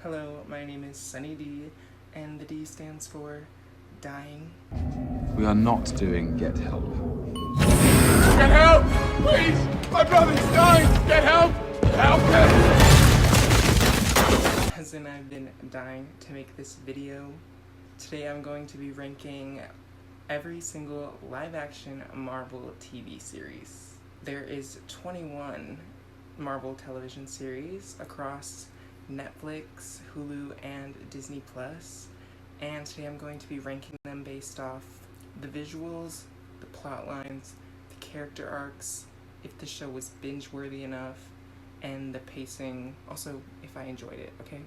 Hello, my name is Sunny D, and the D stands for dying. We are not doing Get Help. Get help! Please! My brother's dying! Get help! Help him! As in, I've been dying to make this video. Today I'm going to be ranking every single live-action Marvel TV series. There is 21 Marvel television series across Netflix, Hulu, and Disney+. And today I'm going to be ranking them based off the visuals, the plot lines, the character arcs, if the show was binge-worthy enough, and the pacing, also if I enjoyed it, okay?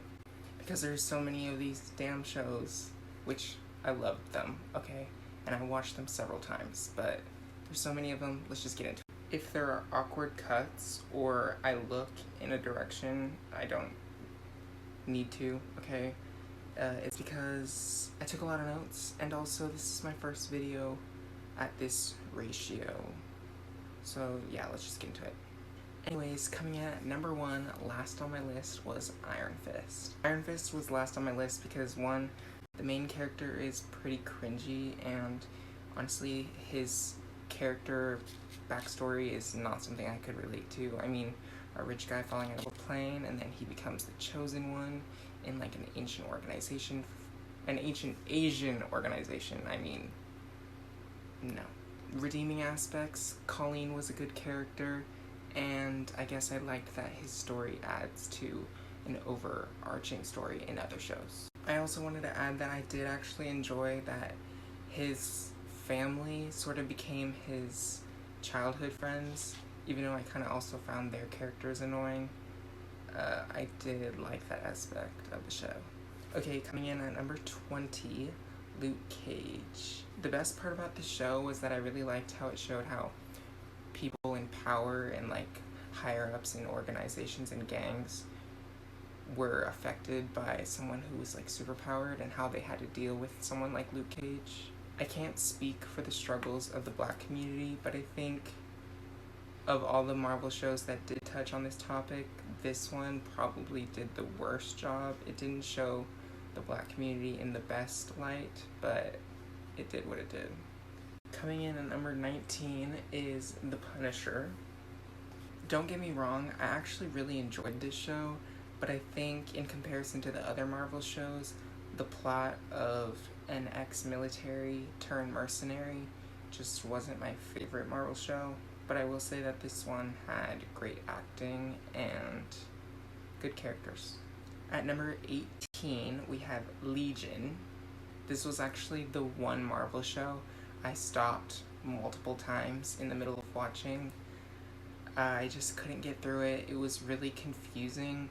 Because there's so many of these damn shows, which I loved them, okay? And I watched them several times, but there's so many of them, let's just get into it. If there are awkward cuts, or I look in a direction I don't need to, okay? It's because I took a lot of notes, and also this is my first video at this ratio. So yeah, let's just get into it. Anyways, coming in at number 1, last on my list, was Iron Fist. Iron Fist was last on my list because, one, the main character is pretty cringy, and honestly, his character backstory is not something I could relate to. I mean, a rich guy falling out of a plane, and then he becomes the chosen one in like an ancient organization, an ancient Asian organization. I mean, no. Redeeming aspects, Colleen was a good character, and I guess I liked that his story adds to an overarching story in other shows. I also wanted to add that I did actually enjoy that his family sort of became his childhood friends, even though I kind of also found their characters annoying. I did like that aspect of the show. Okay, coming in at number 20, Luke Cage. The best part about the show was that I really liked how it showed how people in power and like higher ups in organizations and gangs were affected by someone who was like superpowered, and how they had to deal with someone like Luke Cage. I can't speak for the struggles of the Black community, but I think of all the Marvel shows that did touch on this topic, this one probably did the worst job. It didn't show the Black community in the best light, but it did what it did. Coming in at number 19 is The Punisher. Don't get me wrong, I actually really enjoyed this show, but I think in comparison to the other Marvel shows, the plot of an ex-military turned mercenary just wasn't my favorite Marvel show. But I will say that this one had great acting and good characters. At number 18, we have Legion. This was actually the one Marvel show I stopped multiple times in the middle of watching. I just couldn't get through it. It was really confusing,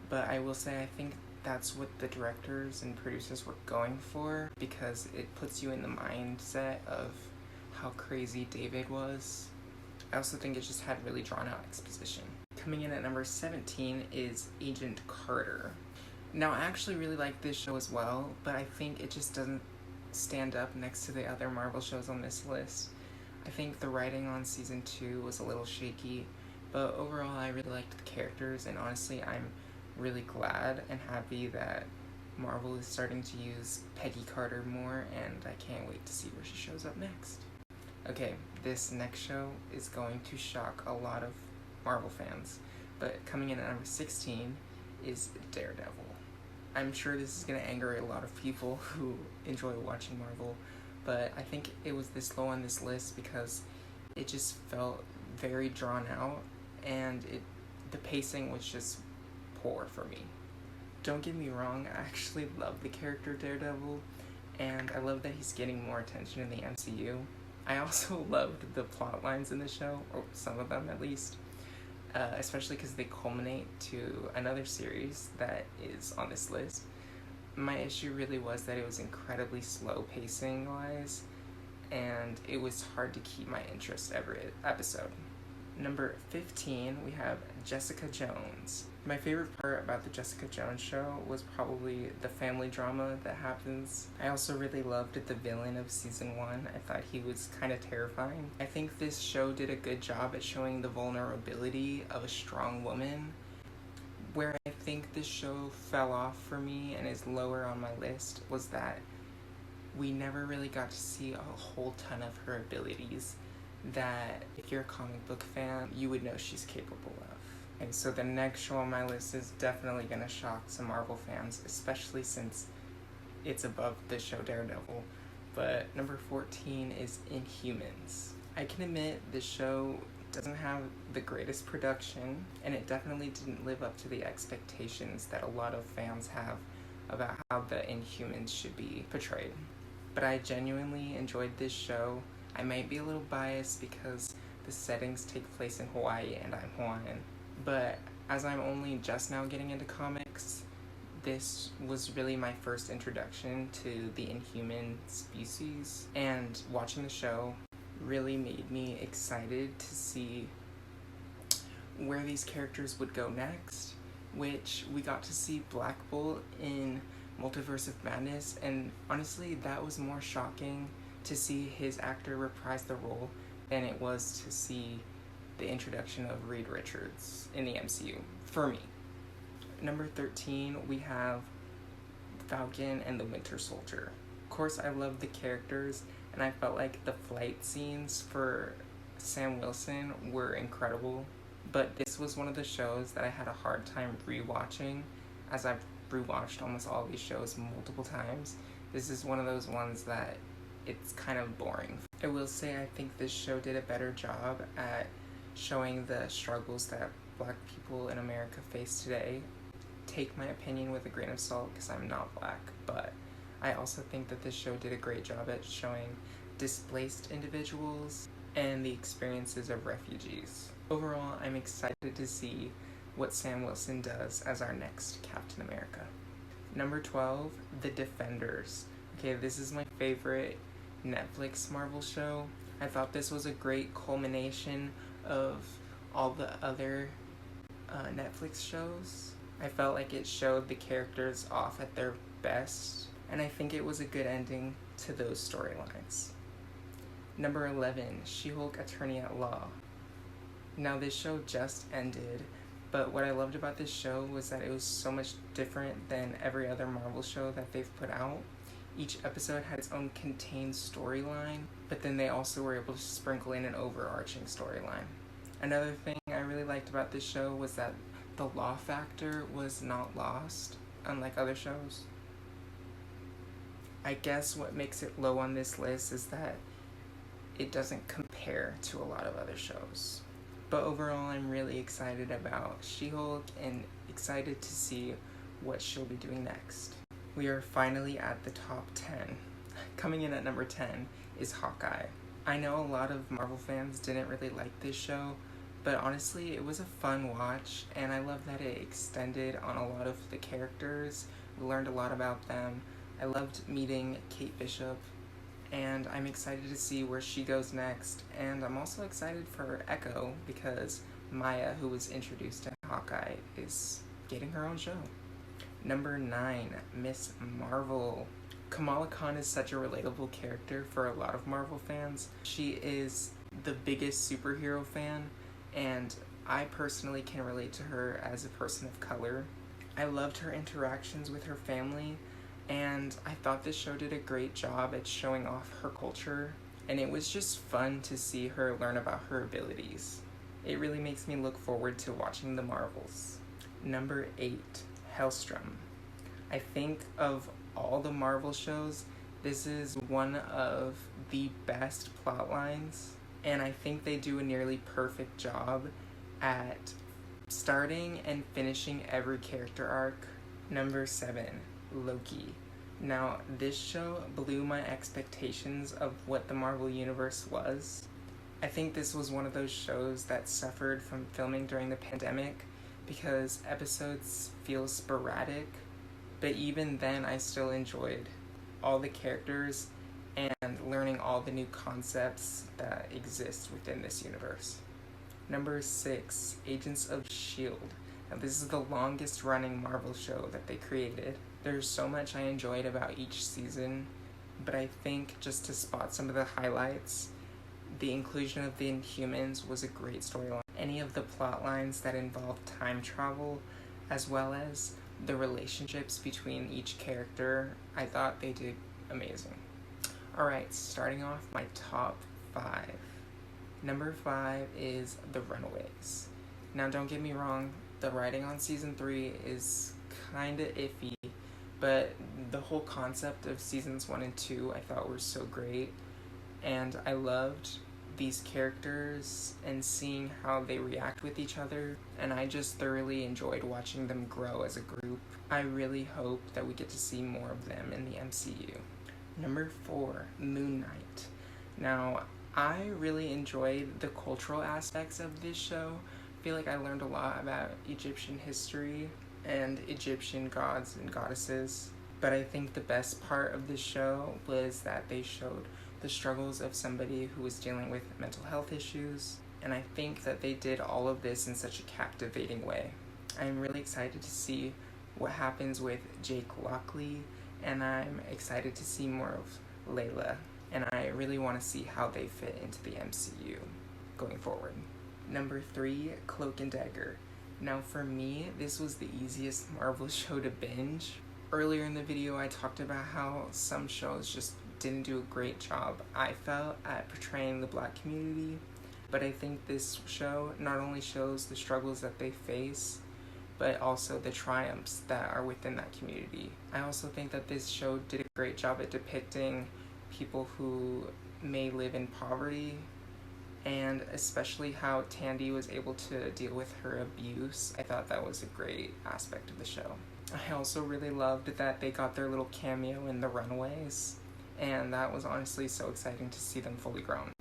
but I will say I think that's what the directors and producers were going for, because it puts you in the mindset of how crazy David was. I also think it just had really drawn out exposition. Coming in at number 17 is Agent Carter. Now, I actually really like this show as well, but I think it just doesn't stand up next to the other Marvel shows on this list. I think the writing on season 2 was a little shaky, but overall I really liked the characters, and honestly I'm really glad and happy that Marvel is starting to use Peggy Carter more, and I can't wait to see where she shows up next. Okay, this next show is going to shock a lot of Marvel fans, but coming in at number 16 is Daredevil. I'm sure this is going to anger a lot of people who enjoy watching Marvel, but I think it was this low on this list because it just felt very drawn out, and the pacing was just poor for me. Don't get me wrong, I actually love the character Daredevil, and I love that he's getting more attention in the MCU. I also loved the plot lines in the show, or some of them at least, especially because they culminate to another series that is on this list. My issue really was that it was incredibly slow pacing wise, and it was hard to keep my interest every episode. Number 15, we have Jessica Jones. My favorite part about the Jessica Jones show was probably the family drama that happens. I also really loved the villain of season 1. I thought he was kind of terrifying. I think this show did a good job at showing the vulnerability of a strong woman, where I think this show fell off for me and is lower on my list was that we never really got to see a whole ton of her abilities that if you're a comic book fan, you would know she's capable of. And so the next show on my list is definitely going to shock some Marvel fans, especially since it's above the show Daredevil. But number 14 is Inhumans. I can admit this show doesn't have the greatest production, and it definitely didn't live up to the expectations that a lot of fans have about how the Inhumans should be portrayed. But I genuinely enjoyed this show. I might be a little biased because the settings take place in Hawaii and I'm Hawaiian. But as I'm only just now getting into comics, this was really my first introduction to the Inhuman species, and watching the show really made me excited to see where these characters would go next, which we got to see Black Bolt in Multiverse of Madness, and honestly that was more shocking to see his actor reprise the role than it was to see the introduction of Reed Richards in the MCU, for me. Number 13, we have Falcon and the Winter Soldier. Of course, I love the characters, and I felt like the flight scenes for Sam Wilson were incredible, but this was one of the shows that I had a hard time rewatching, as I've rewatched almost all these shows multiple times. This is one of those ones that it's kind of boring. I will say I think this show did a better job at showing the struggles that Black people in America face today. Take my opinion with a grain of salt because I'm not Black, but I also think that this show did a great job at showing displaced individuals and the experiences of refugees. Overall, I'm excited to see what Sam Wilson does as our next Captain America. Number 12, The Defenders. Okay, this is my favorite Netflix Marvel show. I thought this was a great culmination of all the other Netflix shows. I felt like it showed the characters off at their best, and I think it was a good ending to those storylines. Number 11, She-Hulk Attorney at Law. Now this show just ended, but what I loved about this show was that it was so much different than every other Marvel show that they've put out. Each episode had its own contained storyline, but then they also were able to sprinkle in an overarching storyline. Another thing I really liked about this show was that the law factor was not lost, unlike other shows. I guess what makes it low on this list is that it doesn't compare to a lot of other shows. But overall, I'm really excited about She-Hulk and excited to see what she'll be doing next. We are finally at the top 10. Coming in at number 10 is Hawkeye. I know a lot of Marvel fans didn't really like this show, but honestly, it was a fun watch, and I love that it extended on a lot of the characters. We learned a lot about them. I loved meeting Kate Bishop, and I'm excited to see where she goes next, and I'm also excited for Echo because Maya, who was introduced to Hawkeye, is getting her own show. Number 9, Miss Marvel. Kamala Khan is such a relatable character for a lot of Marvel fans. She is the biggest superhero fan, and I personally can relate to her as a person of color. I loved her interactions with her family, and I thought this show did a great job at showing off her culture, and it was just fun to see her learn about her abilities. It really makes me look forward to watching the Marvels. Number 8, Hellstrom. I think of all the Marvel shows, this is one of the best plot lines, and I think they do a nearly perfect job at starting and finishing every character arc. Number 7, Loki. Now, this show blew my expectations of what the Marvel Universe was. I think this was one of those shows that suffered from filming during the pandemic because episodes feel sporadic, but even then I still enjoyed all the characters and learning all the new concepts that exist within this universe. Number 6, Agents of S.H.I.E.L.D. Now this is the longest running Marvel show that they created. There's so much I enjoyed about each season, but I think just to spot some of the highlights, the inclusion of the Inhumans was a great storyline. Any of the plot lines that involved time travel, as well as the relationships between each character. I thought they did amazing. Alright, starting off my top 5. Number 5 is The Runaways. Now don't get me wrong, the writing on season 3 is kinda iffy, but the whole concept of seasons 1 and 2 I thought were so great, and I loved these characters and seeing how they react with each other, and I just thoroughly enjoyed watching them grow as a group. I really hope that we get to see more of them in the MCU. Number 4, Moon Knight. Now, I really enjoyed the cultural aspects of this show. I feel like I learned a lot about Egyptian history and Egyptian gods and goddesses, but I think the best part of this show was that they showed the struggles of somebody who was dealing with mental health issues, and I think that they did all of this in such a captivating way. I'm really excited to see what happens with Jake Lockley, and I'm excited to see more of Layla, and I really want to see how they fit into the MCU going forward. Number 3, Cloak and Dagger. Now for me, this was the easiest Marvel show to binge. Earlier in the video, I talked about how some shows just didn't do a great job, I felt, at portraying the Black community, but I think this show not only shows the struggles that they face, but also the triumphs that are within that community. I also think that this show did a great job at depicting people who may live in poverty, and especially how Tandy was able to deal with her abuse. I thought that was a great aspect of the show. I also really loved that they got their little cameo in The Runaways, and that was honestly so exciting to see them fully grown.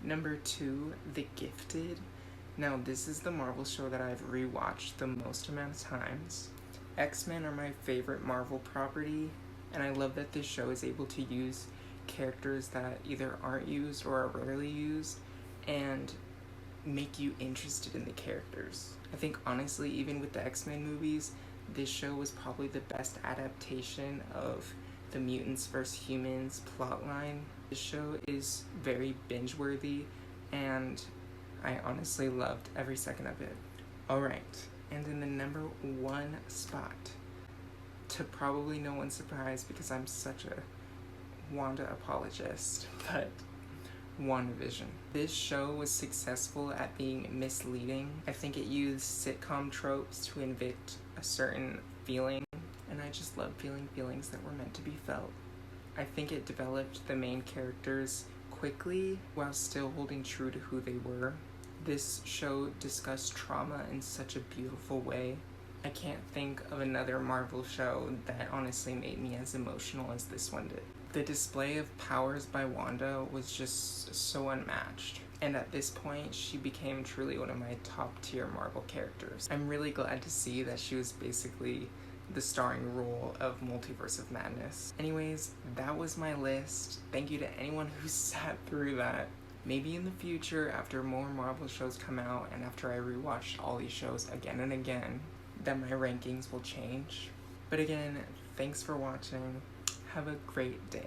Number 2, The Gifted. Now this is the Marvel show that I've rewatched the most amount of times. X-Men are my favorite Marvel property, and I love that this show is able to use characters that either aren't used or are rarely used and make you interested in the characters. I think honestly, even with the X-Men movies, this show was probably the best adaptation of the mutants vs. humans plotline. This show is very binge-worthy, and I honestly loved every second of it. Alright, and in the number 1 spot, to probably no one's surprise because I'm such a Wanda apologist, but WandaVision. This show was successful at being misleading. I think it used sitcom tropes to evict a certain feeling, and I just love feeling feelings that were meant to be felt. I think it developed the main characters quickly while still holding true to who they were. This show discussed trauma in such a beautiful way. I can't think of another Marvel show that honestly made me as emotional as this one did. The display of powers by Wanda was just so unmatched, and at this point she became truly one of my top tier Marvel characters. I'm really glad to see that she was basically the starring role of Multiverse of Madness. Anyways, that was my list. Thank you to anyone who sat through that. Maybe in the future, after more Marvel shows come out and after I rewatched all these shows again and again, that my rankings will change. But again, thanks for watching. Have a great day.